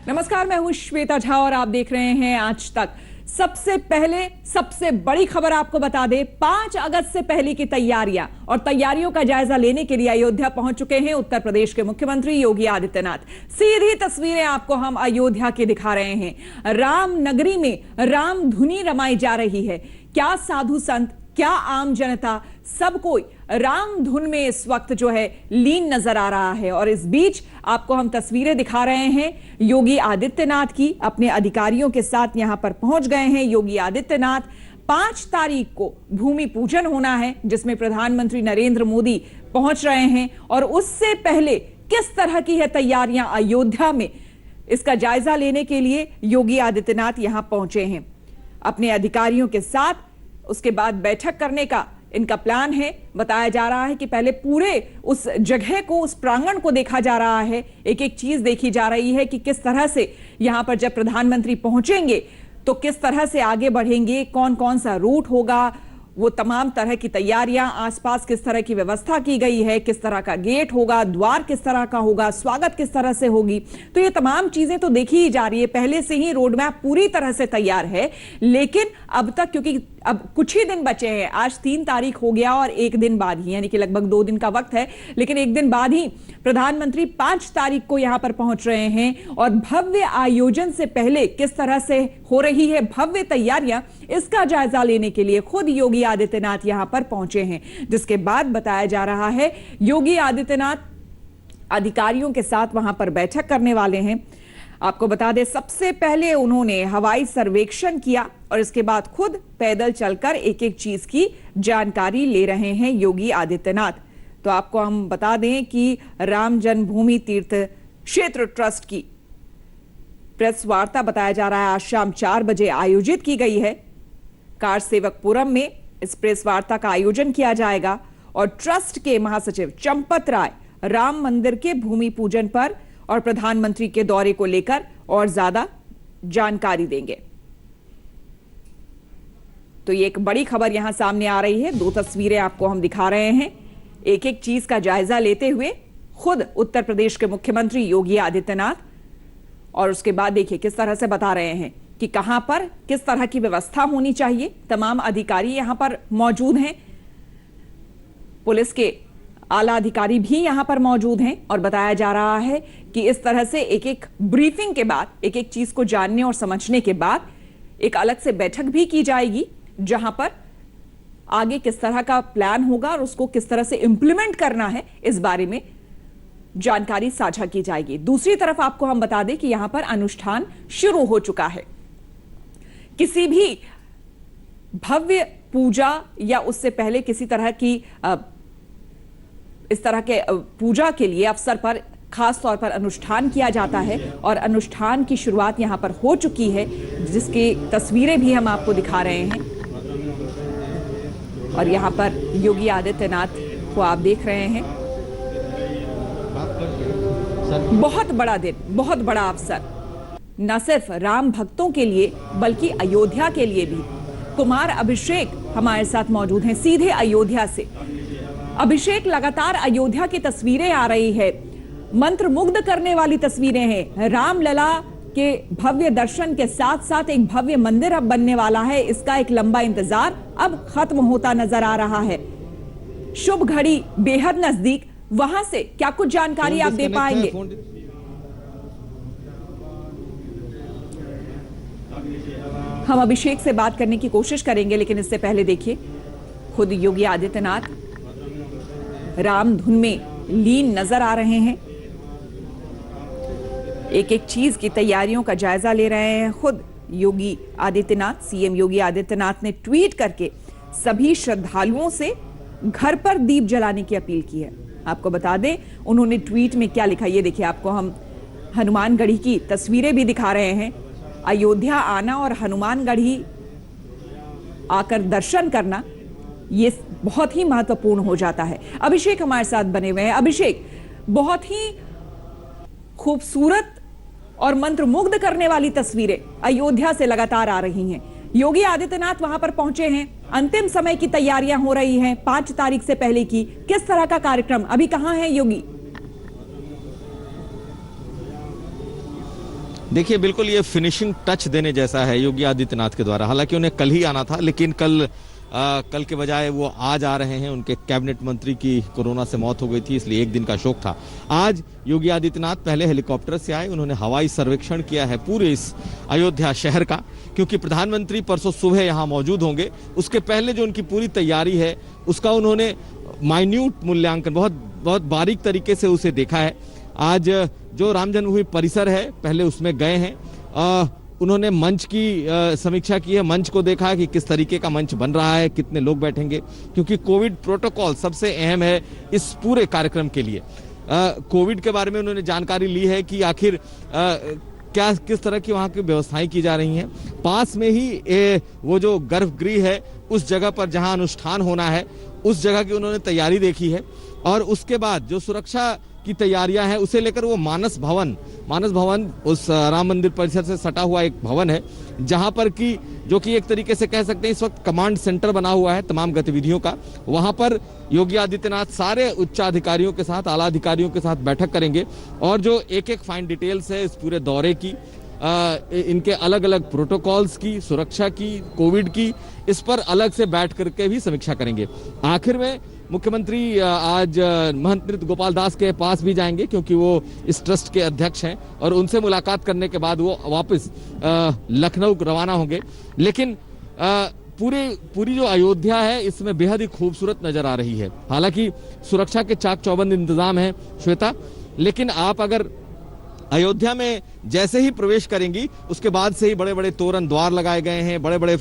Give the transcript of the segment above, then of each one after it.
नमस्कार, मैं हूं श्वेता झा और आप देख रहे हैं आज तक। सबसे पहले सबसे बड़ी खबर आपको बता दें, 5 अगस्त से पहले की तैयारियां और तैयारियों का जायजा लेने के लिए अयोध्या पहुंच चुके हैं उत्तर प्रदेश के मुख्यमंत्री योगी आदित्यनाथ। सीधी तस्वीरें आपको हम अयोध्या की दिखा रहे हैं। राम नगरी में राम धुनी रमाई जा रही है। क्या साधु संत, क्या आम जनता, सब कोई राम धुन में इस वक्त जो है लीन नजर आ रहा है। और इस बीच आपको हम तस्वीरें दिखा रहे हैं योगी आदित्यनाथ की। अपने अधिकारियों के साथ यहां पर पहुंच गए हैं योगी आदित्यनाथ। 5 तारीख को भूमि पूजन होना है जिसमें प्रधानमंत्री नरेंद्र मोदी पहुंच रहे हैं और उससे पहले किस तरह की है तैयारियां अयोध्या में, इसका जायजा लेने के लिए योगी आदित्यनाथ यहां पहुंचे हैं अपने अधिकारियों के साथ। उसके बाद बैठक करने का इनका प्लान है। बताया जा रहा है कि पहले पूरे उस जगह को, उस प्रांगण को देखा जा रहा है, एक एक चीज देखी जा रही है कि किस तरह से यहां पर जब प्रधानमंत्री पहुंचेंगे तो किस तरह से आगे बढ़ेंगे, कौन कौन सा रूट होगा, वो तमाम तरह की तैयारियां, आसपास किस तरह की व्यवस्था की गई है, किस तरह का गेट होगा, द्वार किस तरह का होगा, स्वागत किस तरह से होगी। तो ये तमाम चीजें तो देखी ही जा रही है। पहले से ही रोड मैप पूरी तरह से तैयार है, लेकिन अब तक क्योंकि अब कुछ ही दिन बचे हैं, आज 3 तारीख हो गया और एक दिन बाद ही, यानी कि लगभग 2 दिन का वक्त है, लेकिन एक दिन बाद ही प्रधानमंत्री 5 तारीख को यहां पर पहुंच रहे हैं। और भव्य आयोजन से पहले किस तरह से हो रही है भव्य तैयारियां, इसका जायजा लेने के लिए खुद योगी आदित्यनाथ यहां पर पहुंचे हैं। जिसके बाद बताया जा रहा है योगी आदित्यनाथ अधिकारियों के साथ वहां पर बैठक करने वाले हैं। आपको बता दें, सबसे पहले उन्होंने हवाई सर्वेक्षण किया और इसके बाद खुद पैदल चलकर एक एक चीज की जानकारी ले रहे हैं योगी आदित्यनाथ। तो आपको हम बता दें कि राम जन्मभूमि तीर्थ क्षेत्र ट्रस्ट की प्रेस वार्ता बताया जा रहा है आज शाम 4 बजे आयोजित की गई है। कार सेवकपुरम में इस प्रेस वार्ता का आयोजन किया जाएगा और ट्रस्ट के महासचिव चंपत राय राम मंदिर के भूमि पूजन पर और प्रधानमंत्री के दौरे को लेकर और ज्यादा जानकारी देंगे। तो ये एक बड़ी खबर यहां सामने आ रही है। 2 तस्वीरें आपको हम दिखा रहे हैं, एक एक चीज का जायजा लेते हुए खुद उत्तर प्रदेश के मुख्यमंत्री योगी आदित्यनाथ। और उसके बाद देखिए किस तरह से बता रहे हैं कि कहां पर किस तरह की व्यवस्था होनी चाहिए। तमाम अधिकारी यहां पर मौजूद हैं, पुलिस के आला अधिकारी भी यहां पर मौजूद हैं और बताया जा रहा है कि इस तरह से एक एक ब्रीफिंग के बाद, एक एक चीज को जानने और समझने के बाद एक अलग से बैठक भी की जाएगी जहां पर आगे किस तरह का प्लान होगा और उसको किस तरह से इंप्लीमेंट करना है, इस बारे में जानकारी साझा की जाएगी। दूसरी तरफ आपको हम बता दें कि यहां पर अनुष्ठान शुरू हो चुका है। किसी भी भव्य पूजा या उससे पहले किसी तरह की इस तरह के पूजा के लिए अवसर पर खास तौर पर अनुष्ठान किया जाता है और अनुष्ठान की शुरुआत यहां पर हो चुकी है, जिसकी तस्वीरें भी हम आपको दिखा रहे हैं। और यहां पर योगी आदित्यनाथ को आप देख रहे हैं। बहुत बड़ा दिन, बहुत बड़ा अवसर, न सिर्फ राम भक्तों के लिए बल्कि अयोध्या के लिए भी। कुमार अभिषेक हमारे साथ मौजूद हैं सीधे अयोध्या से। अभिषेक, लगातार अयोध्या की तस्वीरें आ रही है, मंत्र मुग्ध करने वाली तस्वीरें हैं। रामलला के भव्य दर्शन के साथ साथ एक भव्य मंदिर अब बनने वाला है। इसका एक लंबा इंतजार अब खत्म होता नजर आ रहा है। शुभ घड़ी बेहद नजदीक, वहां से क्या कुछ जानकारी आप दे पाएंगे? हम अभिषेक से बात करने की कोशिश करेंगे, लेकिन इससे पहले देखिए खुद योगी आदित्यनाथ राम धुन में लीन नजर आ रहे हैं, एक एक चीज की तैयारियों का जायजा ले रहे हैं खुद योगी आदित्यनाथ। सीएम योगी आदित्यनाथ ने ट्वीट करके सभी श्रद्धालुओं से घर पर दीप जलाने की अपील की है। आपको बता दें उन्होंने ट्वीट में क्या लिखा, ये देखिए आपको हम हनुमानगढ़ी की तस्वीरें भी दिखा रहे हैं। अयोध्या आना और हनुमानगढ़ी आकर दर्शन करना ये बहुत ही महत्वपूर्ण हो जाता है। अभिषेक हमारे साथ बने हुए हैं। अभिषेक, बहुत ही खूबसूरत और मंत्रमुग्ध करने वाली तस्वीरें अयोध्या से लगातार आ रही हैं। योगी आदित्यनाथ वहां पर पहुंचे हैं, अंतिम समय की तैयारियां हो रही हैं 5 तारीख से पहले की। किस तरह का कार्यक्रम, अभी कहां है योगी? देखिए, बिल्कुल ये फिनिशिंग टच देने जैसा है योगी आदित्यनाथ के द्वारा। हालांकि उन्हें कल ही आना था, लेकिन कल के बजाय वो आज आ रहे हैं। उनके कैबिनेट मंत्री की कोरोना से मौत हो गई थी, इसलिए एक दिन का शोक था। आज योगी आदित्यनाथ पहले हेलीकॉप्टर से आए, उन्होंने हवाई सर्वेक्षण किया है पूरे इस अयोध्या शहर का, क्योंकि प्रधानमंत्री परसों सुबह यहाँ मौजूद होंगे। उसके पहले जो उनकी पूरी तैयारी है उसका उन्होंने माइन्यूट मूल्यांकन, बहुत बहुत बारीक तरीके से उसे देखा है। आज जो राम जन्मभूमि परिसर है, पहले उसमें गए हैं। उन्होंने मंच की समीक्षा की है, मंच को देखा है कि किस तरीके का मंच बन रहा है, कितने लोग बैठेंगे, क्योंकि कोविड प्रोटोकॉल सबसे अहम है इस पूरे कार्यक्रम के लिए। कोविड के बारे में उन्होंने जानकारी ली है कि आखिर क्या किस तरह की वहाँ की व्यवस्थाएं की जा रही हैं। पास में ही वो जो गर्भगृह है, उस जगह पर जहां अनुष्ठान होना है, उस जगह की उन्होंने तैयारी देखी है। और उसके बाद जो सुरक्षा की तैयारियां हैं उसे लेकर वो मानस भवन उस राम मंदिर परिसर से सटा हुआ एक भवन है, जहां पर कि जो कि एक तरीके से कह सकते हैं इस वक्त कमांड सेंटर बना हुआ है तमाम गतिविधियों का। वहां पर योगी आदित्यनाथ सारे उच्चाधिकारियों के साथ, आला अधिकारियों के साथ बैठक करेंगे और जो एक एक फाइन डिटेल्स है इस पूरे दौरे की, इनके अलग अलग प्रोटोकॉल्स की, सुरक्षा की, कोविड की, इस पर अलग से बैठ करके भी समीक्षा करेंगे। आखिर में मुख्यमंत्री आज महंत नृत्य गोपाल दास के पास भी जाएंगे, क्योंकि वो इस ट्रस्ट के अध्यक्ष हैं, और उनसे मुलाकात करने के बाद वो वापस लखनऊ रवाना होंगे। लेकिन पूरी जो अयोध्या है इसमें बेहद ही खूबसूरत नजर आ रही है। हालांकि सुरक्षा के चाक चौबंद इंतजाम है श्वेता, लेकिन आप अगर अयोध्या में जैसे ही प्रवेश करेंगी उसके बाद से ही बड़े बड़े तोरण द्वार लगाए गए हैं, बड़े बड़े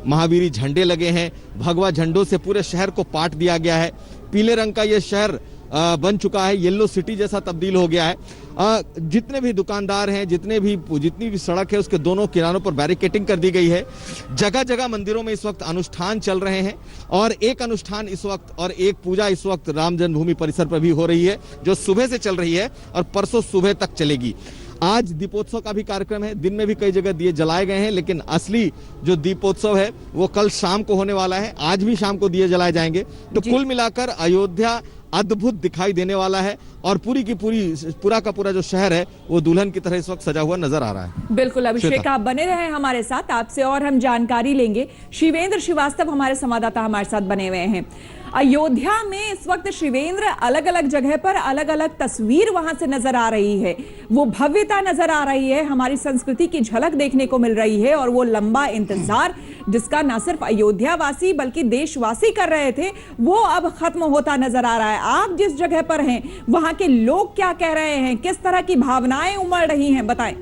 महावीरी झंडे लगे हैं, भगवा झंडों से पूरे शहर को पाट दिया गया है। पीले रंग का ये शहर बन चुका है, येलो सिटी जैसा तब्दील हो गया है। जितने भी दुकानदार हैं, जितनी भी सड़क है उसके दोनों किनारों पर बैरिकेटिंग कर दी गई है। जगह जगह मंदिरों में इस वक्त अनुष्ठान चल रहे हैं, और एक अनुष्ठान इस वक्त और एक पूजा इस वक्त राम जन्मभूमि परिसर पर भी हो रही है, जो सुबह से चल रही है और परसों सुबह तक चलेगी। आज दीपोत्सव का भी कार्यक्रम है, दिन में भी कई जगह दिए जलाए गए हैं, लेकिन असली जो दीपोत्सव है वो कल शाम को होने वाला है। आज भी शाम को दिए जलाए जाएंगे। तो कुल मिलाकर अयोध्या अद्भुत दिखाई देने वाला है, और पूरा का पूरा जो शहर है वो दुल्हन की तरह इस वक्त सजा हुआ नजर आ रहा है। बिल्कुल अभिषेक, आप बने रहे हमारे साथ, आपसे और हम जानकारी लेंगे। शिवेंद्र श्रीवास्तव हमारे संवाददाता हमारे साथ बने हुए हैं। अयोध्या में इस वक्त शिवेंद्र अलग अलग जगह पर अलग अलग तस्वीर वहां से नजर आ रही है, वो भव्यता नजर आ रही है, हमारी संस्कृति की झलक देखने को मिल रही है, और वो लंबा इंतजार जिसका ना सिर्फ अयोध्या वासी बल्कि देशवासी कर रहे थे, वो अब खत्म होता नजर आ रहा है। आप जिस जगह पर हैं वहां के लोग क्या कह रहे हैं, किस तरह की भावनाएं उमड़ रही हैं, बताएं।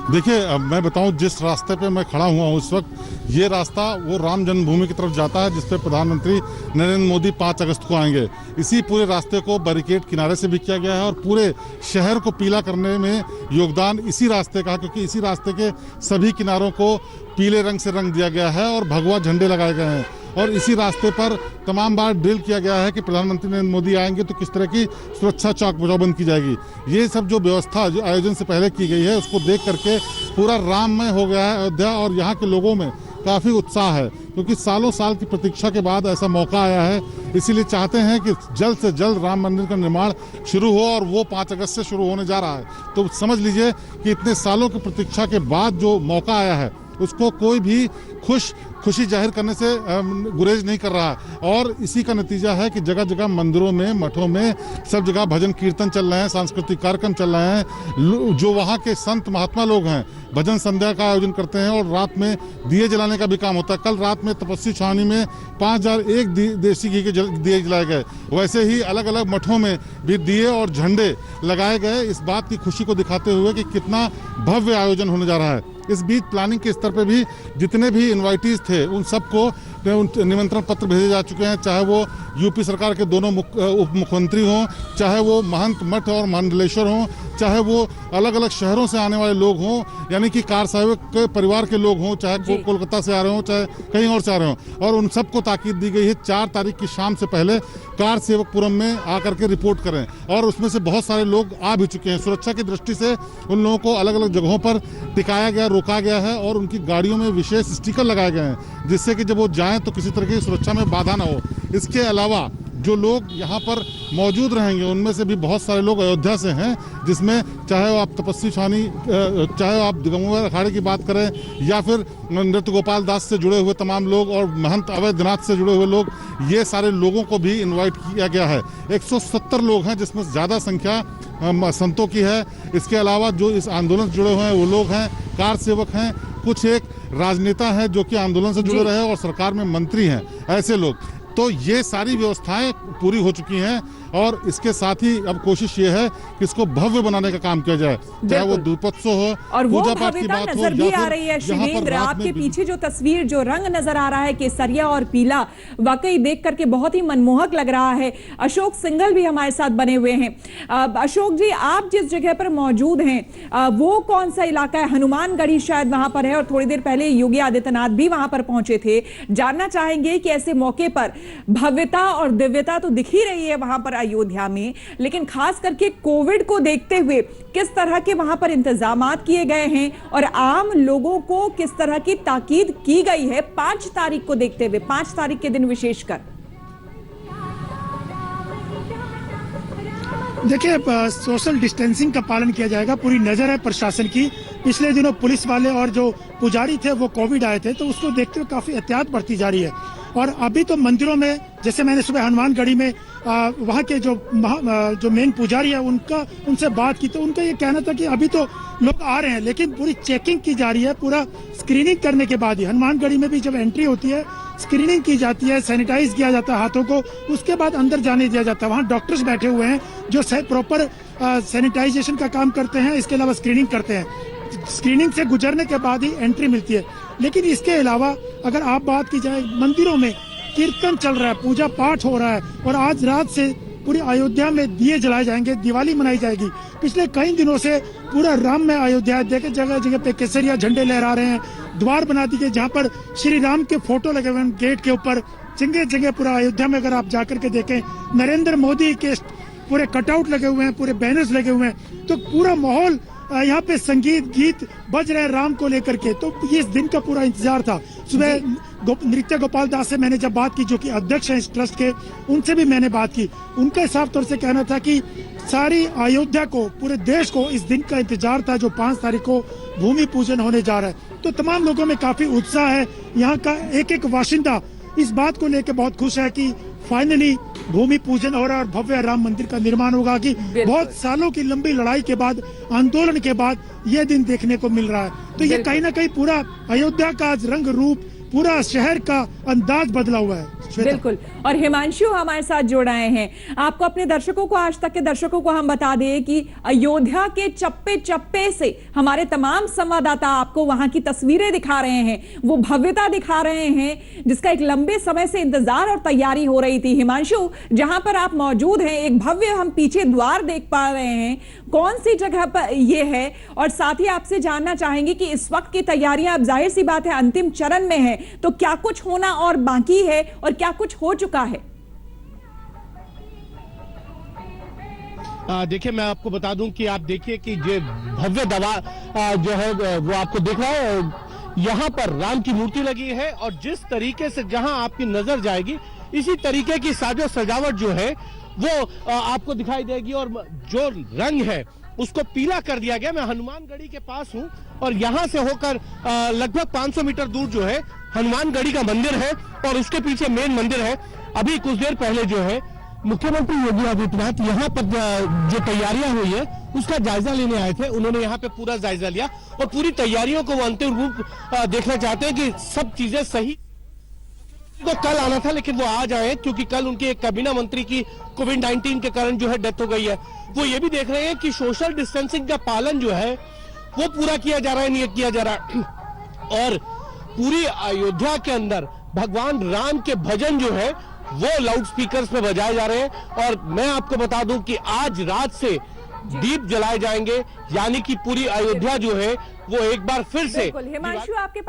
देखिए, अब मैं बताऊं, जिस रास्ते पे मैं खड़ा हुआ हूं इस वक्त, ये रास्ता वो राम जन्मभूमि की तरफ जाता है, जिस पे प्रधानमंत्री नरेंद्र मोदी 5 अगस्त को आएंगे। इसी पूरे रास्ते को बैरिकेड किनारे से भी किया गया है, और पूरे शहर को पीला करने में योगदान इसी रास्ते का, क्योंकि इसी रास्ते के सभी किनारों को पीले रंग से रंग दिया गया है और भगवा झंडे लगाए गए हैं। और इसी रास्ते पर तमाम बार ड्रिल किया गया है कि प्रधानमंत्री नरेंद्र मोदी आएंगे तो किस तरह की सुरक्षा चाक चौबंद की जाएगी। ये सब जो व्यवस्था जो आयोजन से पहले की गई है उसको देख करके पूरा राममय हो गया है अयोध्या, और यहाँ के लोगों में काफ़ी उत्साह है, क्योंकि सालों साल की प्रतीक्षा के बाद ऐसा मौका आया है। इसीलिए चाहते हैं कि जल्द से जल्द राम मंदिर का निर्माण शुरू हो, और वो 5 अगस्त से शुरू होने जा रहा है। तो समझ लीजिए कि इतने सालों की प्रतीक्षा के बाद जो मौका आया है उसको कोई भी खुशी जाहिर करने से गुरेज नहीं कर रहा है। और इसी का नतीजा है कि जगह जगह मंदिरों में, मठों में, सब जगह भजन कीर्तन चल रहे हैं, सांस्कृतिक कार्यक्रम चल रहे हैं। जो वहाँ के संत महात्मा लोग हैं भजन संध्या का आयोजन करते हैं, और रात में दिए जलाने का भी काम होता है। कल रात में तपस्वी छावनी में 5001 देसी घी के दिए जलाए गए। वैसे ही अलग अलग मठों में भी दिए और झंडे लगाए गए, इस बात की खुशी को दिखाते हुए कि कितना भव्य आयोजन होने जा रहा है। इस बीच प्लानिंग के स्तर पे भी जितने भी इन्वाइटीज थे उन सबको निमंत्रण पत्र भेजे जा चुके हैं, चाहे वो यूपी सरकार के दोनों उप मुख्यमंत्री हों, चाहे वो महंत मठ और मंडलेश्वर हों, चाहे वो अलग अलग शहरों से आने वाले लोग हों, यानी कि कार सेवक के परिवार के लोग हों, चाहे कोलकाता से आ रहे हों, चाहे कहीं और से आ रहे हों। और उन सबको ताकीद दी गई है 4 तारीख की शाम से पहले कार सेवकपुरम में आकर के रिपोर्ट करें, और उसमें से बहुत सारे लोग आ भी चुके हैं। सुरक्षा की दृष्टि से उन लोगों को अलग अलग जगहों पर टिकाया गया, रोका गया है, और उनकी गाड़ियों में विशेष स्टिकर लगाए गए हैं, जिससे कि जब वो जाएं तो किसी तरह की सुरक्षा में बाधा ना हो। इसके अलावा जो लोग यहाँ पर मौजूद रहेंगे उनमें से भी बहुत सारे लोग अयोध्या से हैं, जिसमें चाहे आप तपस्वी स्वामी, चाहे आप दिगंबर अखाड़े की बात करें या फिर नृत्य गोपाल दास से जुड़े हुए तमाम लोग और महंत अवैधनाथ से जुड़े हुए लोग, ये सारे लोगों को भी इनवाइट किया गया है। 170 लोग हैं, जिसमें ज़्यादा संख्या संतों की है। इसके अलावा जो इस आंदोलन से जुड़े हुए हैं वो लोग हैं, कार सेवक हैं, कुछ एक राजनेता हैं जो कि आंदोलन से जुड़े रहे और सरकार में मंत्री हैं, ऐसे लोग। तो ये सारी व्यवस्थाएं पूरी हो चुकी हैं और इसके साथ ही अब कोशिश ये है कि इसको भव्य बनाने का काम किया जाए, चाहे वो दीपोत्सव हो, और वो पूजा पाठ की भव्यता बात हो, नजर भी आ रही है। शिवेंद्र, आपके पीछे जो तस्वीर, जो रंग नजर आ रहा है केसरिया और पीला, वाकई देख करके बहुत ही मनमोहक लग रहा है। अशोक सिंघल भी हमारे साथ बने हुए हैं। अशोक जी, आप जिस जगह पर मौजूद हैं वो कौन सा इलाका है? हनुमानगढ़ी शायद वहां पर है और थोड़ी देर पहले योगी आदित्यनाथ भी वहां पर पहुंचे थे। जानना चाहेंगे कि ऐसे मौके पर भव्यता और दिव्यता तो दिख ही रही है वहां पर अयोध्या में, लेकिन खास करके कोविड को देखते हुए किस तरह के वहां पर इंतजामात किए गए हैं और आम लोगों को किस तरह की ताकीद की गई है 5 तारीख को देखते हुए, 5 तारीख के दिन विशेषकर? देखिए, सोशल डिस्टेंसिंग का पालन किया जाएगा, पूरी नजर है प्रशासन की। पिछले दिनों पुलिस वाले और जो पुजारी थे वो कोविड आए थे, तो उसको देखते हुए काफी एहतियात बरती जा रही है। और अभी तो मंदिरों में, जैसे मैंने सुबह हनुमानगढ़ी में वहाँ के जो मेन पुजारी है उनसे बात की, तो उनका ये कहना था कि अभी तो लोग आ रहे हैं लेकिन पूरी चेकिंग की जा रही है, पूरा स्क्रीनिंग करने के बाद ही। हनुमानगढ़ी में भी जब एंट्री होती है स्क्रीनिंग की जाती है, सैनिटाइज किया जाता है हाथों को, उसके बाद अंदर जाने दिया जाता है। वहाँ डॉक्टर्स बैठे हुए हैं जो प्रॉपर सैनिटाइजेशन का काम करते हैं, इसके अलावा स्क्रीनिंग करते हैं। स्क्रीनिंग से गुजरने के बाद ही एंट्री मिलती है। लेकिन इसके अलावा अगर आप बात की जाए, मंदिरों में कीर्तन चल रहा है, पूजा पाठ हो रहा है और आज रात से पूरी अयोध्या में दिए जलाए जाएंगे, दिवाली मनाई जाएगी। पिछले कई दिनों से पूरा राम में अयोध्या देखे, जगह जगह पे केसरिया झंडे लहरा रहे हैं, द्वार बना दिए जहाँ पर श्री राम के फोटो लगे हुए हैं गेट के ऊपर। जगह जगह पूरा अयोध्या में अगर आप जाकर के देखें, नरेंद्र मोदी के पूरे कटआउट लगे हुए हैं, पूरे बैनर्स लगे हुए हैं, तो पूरा माहौल यहाँ पे संगीत गीत बज रहे हैं राम को लेकर के। तो ये इस दिन का पूरा इंतजार था। सुबह नृत्य गोपाल दास से मैंने जब बात की, जो कि अध्यक्ष हैं इस ट्रस्ट के, उनसे भी मैंने बात की। उनका साफ तौर से कहना था कि सारी अयोध्या को, पूरे देश को इस दिन का इंतजार था जो 5 तारीख को भूमि पूजन होने जा रहा है। तो तमाम लोगों में काफी उत्साह है। यहाँ का एक एक बाशिंदा इस बात को लेकर बहुत खुश है कि फाइनली भूमि पूजन हो रहा है और भव्य राम मंदिर का निर्माण होगा, कि बहुत सालों की लंबी लड़ाई के बाद, आंदोलन के बाद ये दिन देखने को मिल रहा है। तो ये कहीं ना कहीं पूरा अयोध्या का रंग रूप, पूरा शहर का अंदाज बदला हुआ है। बिल्कुल। और हिमांशु हमारे साथ जुड़ रहे हैं। आपको, अपने दर्शकों को, आज तक के दर्शकों को हम बता दें कि अयोध्या के चप्पे चप्पे से हमारे तमाम संवाददाता आपको वहां की तस्वीरें दिखा रहे हैं, वो भव्यता दिखा रहे हैं जिसका एक लंबे समय से इंतजार और तैयारी हो रही थी। हिमांशु, जहां पर आप मौजूद हैं, एक भव्य हम पीछे द्वार देख पा रहे हैं, कौन सी जगह पर ये है? और साथ ही आपसे जानना चाहेंगे कि इस वक्त की तैयारियां, अब जाहिर सी बात है अंतिम चरण में है, तो क्या कुछ होना और बाकी है और क्या कुछ हो चुका है? देखिए, मैं आपको बता दूं कि आप देखिए कि ये भव्य दवा जो है वो आपको दिख रहा है। यहाँ पर राम की मूर्ति लगी है और जिस तरीके से जहां आपकी नजर जाएगी इसी तरीके की साजो सजावट जो है वो आपको दिखाई देगी। और जो रंग है उसको पीला कर दिया गया। मैं हनुमानगढ़ी के पास हूं और यहाँ से होकर लगभग 500 मीटर दूर जो है हनुमानगढ़ी का मंदिर है और उसके पीछे मेन मंदिर है। अभी कुछ देर पहले जो है मुख्यमंत्री योगी आदित्यनाथ यहाँ पर जो तैयारियां हुई है उसका जायजा लेने आए थे। उन्होंने यहाँ पे पूरा जायजा लिया और पूरी तैयारियों को वो अंतिम रूप देखना चाहते हैं कि सब चीजें सही। तो कल आना था लेकिन वो आज आए क्योंकि कल उनके एक कैबिनेट मंत्री की कोविड-19 के कारण जो है डेथ हो गई है। वो ये भी देख रहे हैं कि सोशल डिस्टेंसिंग का पालन जो है वो पूरा किया जा रहा है, नहीं किया जा रहा। और पूरी अयोध्या के अंदर भगवान राम के भजन जो है वो लाउड स्पीकर्स पे बजाए जा रहे हैं। और मैं आपको बता दूं कि आज रात से दीप जलाए जाएंगे, यानी कि पूरी अयोध्या जो है वो एक बार फिर से। हिमांशु, आपके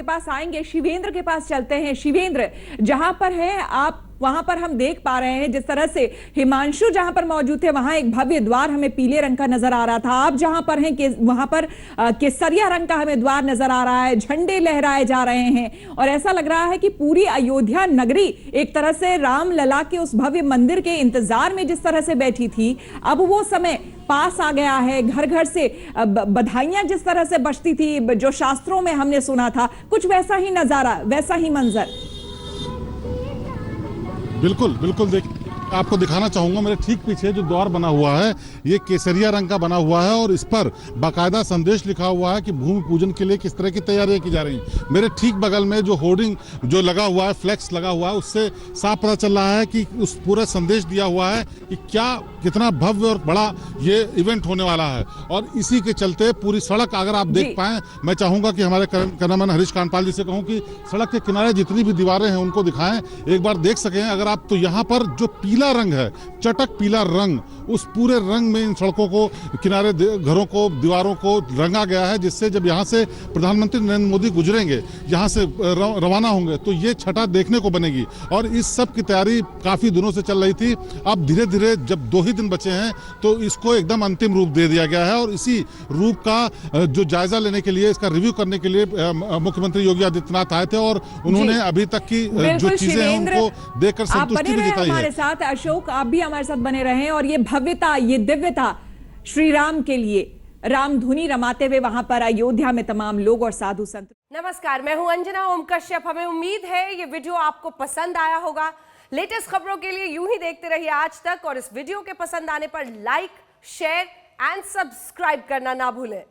पास आएंगे, शिवेंद्र के पास चलते हैं। शिवेंद्र, जहां पर है आप वहां पर हम देख पा रहे हैं जिस तरह से हिमांशु जहां पर मौजूद थे वहां एक भव्य द्वार हमें पीले रंग का नजर आ रहा था। आप जहां पर हैं वहां पर केसरिया रंग का हमें द्वार नजर आ रहा है, झंडे लहराए जा रहे हैं और ऐसा लग रहा है कि पूरी अयोध्या नगरी एक तरह से राम लला के उस भव्य मंदिर के इंतजार में जिस तरह से बैठी थी, अब वो समय पास आ गया है। घर घर से बधाइयां जिस तरह से बजती थी, जो शास्त्रों में हमने सुना था, कुछ वैसा ही नजारा, वैसा ही मंजर। बिल्कुल बिल्कुल, देखिए आपको दिखाना चाहूंगा, मेरे ठीक पीछे जो द्वार बना हुआ है ये केसरिया रंग का बना हुआ है और इस पर बाकायदा संदेश लिखा हुआ है कि भूमि पूजन के लिए किस तरह की तैयारियां की जा रही हैं। मेरे ठीक बगल में जो होर्डिंग जो लगा हुआ है, फ्लेक्स लगा हुआ है, उससे साफ पता चल रहा है कि उस पूरा संदेश दिया हुआ है कि कितना भव्य और बड़ा ये इवेंट होने वाला है। और इसी के चलते पूरी सड़क अगर आप देख पाए, मैं चाहूंगा कि हमारे कैमरामैन हरीश कांडपाल जी से कहूं कि सड़क के किनारे जितनी भी दीवारें हैं उनको दिखाएं, एक बार देख सकें अगर आप। तो यहाँ पर जो पीला रंग है, चटक पीला रंग, उस पूरे रंग में इन सड़कों को, किनारे घरों को, दीवारों को रंगा गया है, जिससे जब यहाँ से प्रधानमंत्री नरेंद्र मोदी गुजरेंगे, यहाँ से रवाना होंगे, तो ये छटा देखने को बनेगी। और इस सब की तैयारी काफी दिनों से चल रही थी। अब धीरे धीरे जब 2 ही दिन बचे हैं तो इसको एकदम अंतिम रूप दे दिया गया है और इसी रूप का जो जायजा लेने के लिए, इसका रिव्यू करने के लिए मुख्यमंत्री योगी आदित्यनाथ आए थे और उन्होंने अभी तक की जो चीजें हैं उनको देखकर संतुष्टि भी जताई है। हमारे साथ अशोक, आप भी हमारे साथ बने रहें और ये भव्यता, ये दिव्यता श्री राम के लिए राम धुनी रमाते हुए वहां पर अयोध्या में तमाम लोग और साधु संत। नमस्कार, मैं हूं अंजना ओम कश्यप। हमें उम्मीद है ये वीडियो आपको पसंद आया होगा। लेटेस्ट खबरों के लिए यूं ही देखते रहिए आज तक और इस वीडियो के पसंद आने पर लाइक, शेयर एंड सब्सक्राइब करना ना भूलें।